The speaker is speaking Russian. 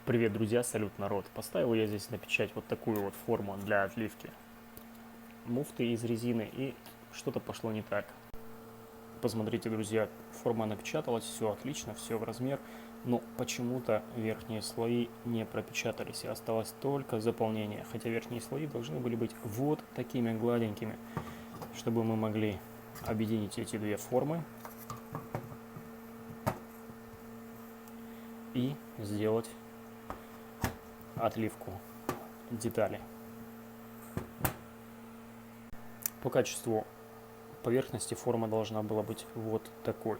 Привет, друзья, салют, народ. Поставил я здесь на печать вот такую вот форму для отливки муфты из резины, и что-то пошло не так. Посмотрите, друзья, форма напечаталась, все отлично, все в размер, но почему-то верхние слои не пропечатались, и осталось только заполнение, хотя верхние слои должны были быть вот такими гладенькими, чтобы мы могли объединить эти две формы и сделать отливку деталей. По качеству поверхности форма должна была быть вот такой.